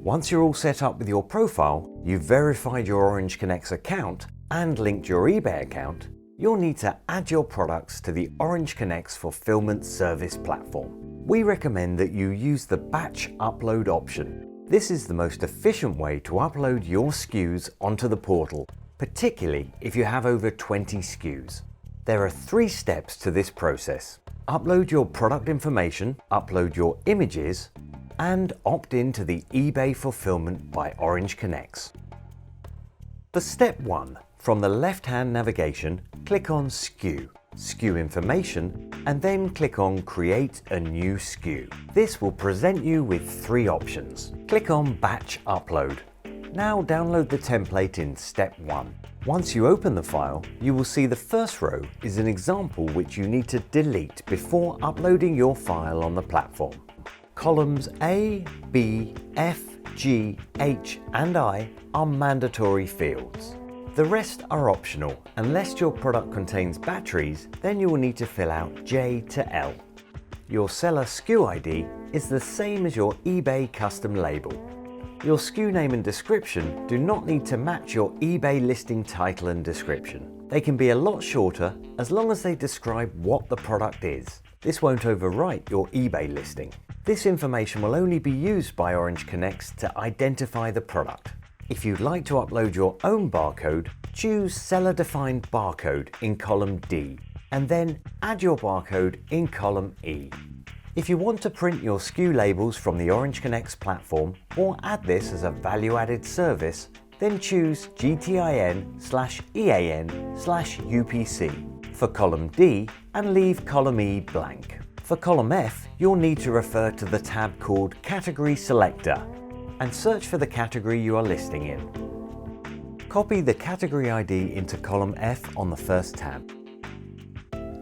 Once you're all set up with your profile, you've verified your Orange Connex account and linked your eBay account, you'll need to add your products to the Orange Connex fulfillment service platform. We recommend that you use the batch upload option. This is the most efficient way to upload your SKUs onto the portal, particularly if you have over 20 SKUs. There are 3 steps to this process. Upload your product information, upload your images, and opt in to the eBay fulfillment by Orange Connex. For step 1, from the left-hand navigation, click on SKU, SKU information, and then click on Create a new SKU. This will present you with 3 options. Click on Batch Upload. Now download the template in step 1. Once you open the file, you will see the first row is an example which you need to delete before uploading your file on the platform. Columns A, B, F, G, H, and I are mandatory fields. The rest are optional. Unless your product contains batteries, then you will need to fill out J to L. Your seller SKU ID is the same as your eBay custom label. Your SKU name and description do not need to match your eBay listing title and description. They can be a lot shorter as long as they describe what the product is. This won't overwrite your eBay listing. This information will only be used by Orange Connex to identify the product. If you'd like to upload your own barcode, choose Seller-Defined Barcode in column D, and then add your barcode in column E. If you want to print your SKU labels from the Orange Connex platform or add this as a value-added service, then choose GTIN/EAN/UPC for column D and leave column E blank. For column F, you'll need to refer to the tab called Category Selector and search for the category you are listing in. Copy the category ID into column F on the first tab.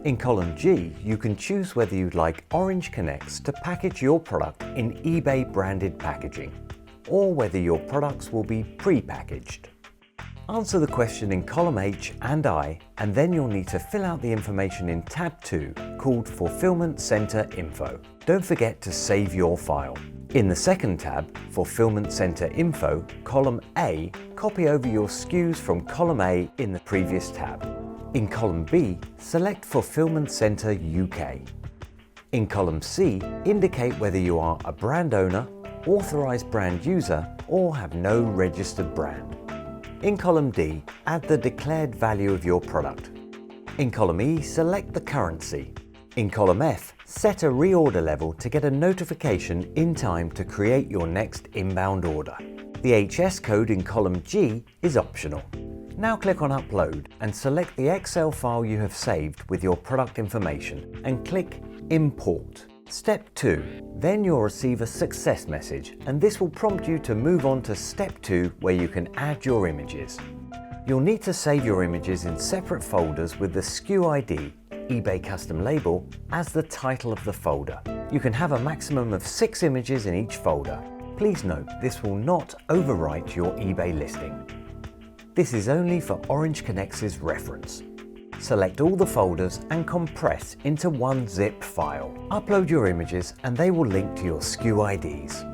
In column G, you can choose whether you'd like Orange Connex to package your product in eBay branded packaging, or whether your products will be pre-packaged. Answer the question in column H and I, and then you'll need to fill out the information in tab 2 called Fulfillment Center Info. Don't forget to save your file. In the second tab, Fulfillment Center Info, column A, copy over your SKUs from column A in the previous tab. In column B, select Fulfillment Center UK. In column C, indicate whether you are a brand owner, authorized brand user, or have no registered brand. In column D, add the declared value of your product. In column E, select the currency. In column F, set a reorder level to get a notification in time to create your next inbound order. The HS code in column G is optional. Now click on Upload and select the Excel file you have saved with your product information and click Import. Step 2. Then you'll receive a success message, and this will prompt you to move on to step 2 where you can add your images. You'll need to save your images in separate folders with the SKU ID, eBay custom label, as the title of the folder. You can have a maximum of 6 images in each folder. Please note this will not overwrite your eBay listing. This is only for Orange Connex's reference. Select all the folders and compress into one zip file. Upload your images and they will link to your SKU IDs.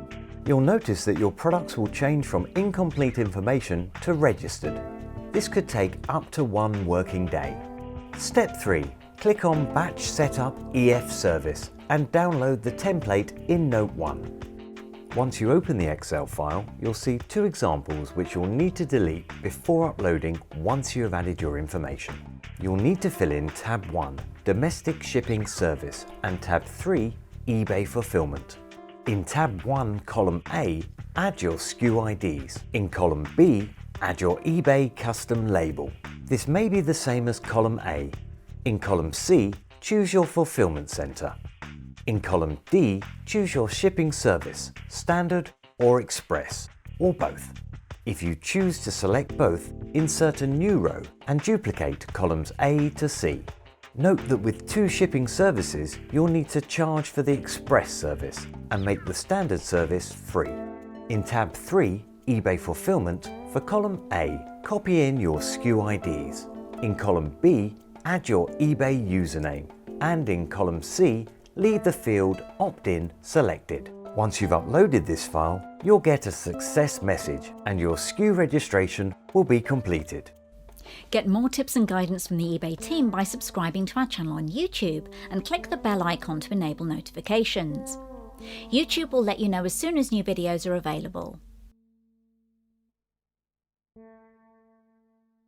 You'll notice that your products will change from incomplete information to registered. This could take up to 1 working day. Step 3. Click on Batch Setup EF Service and download the template in Note 1. Once you open the Excel file, you'll see 2 examples which you'll need to delete before uploading once you have added your information. You'll need to fill in tab 1, Domestic Shipping Service, and tab 3, eBay Fulfillment. In tab 1, column A, add your SKU IDs. In column B, add your eBay custom label. This may be the same as column A. In column C, choose your fulfillment center. In column D, choose your shipping service, standard or express, or both. If you choose to select both, insert a new row and duplicate columns A to C. Note that with 2 shipping services, you'll need to charge for the express service and make the standard service free. In tab 3, eBay Fulfillment, for column A, copy in your SKU IDs. In column B, add your eBay username, and in column C, leave the field Opt-in selected. Once you've uploaded this file, you'll get a success message and your SKU registration will be completed. Get more tips and guidance from the eBay team by subscribing to our channel on YouTube and click the bell icon to enable notifications. YouTube will let you know as soon as new videos are available.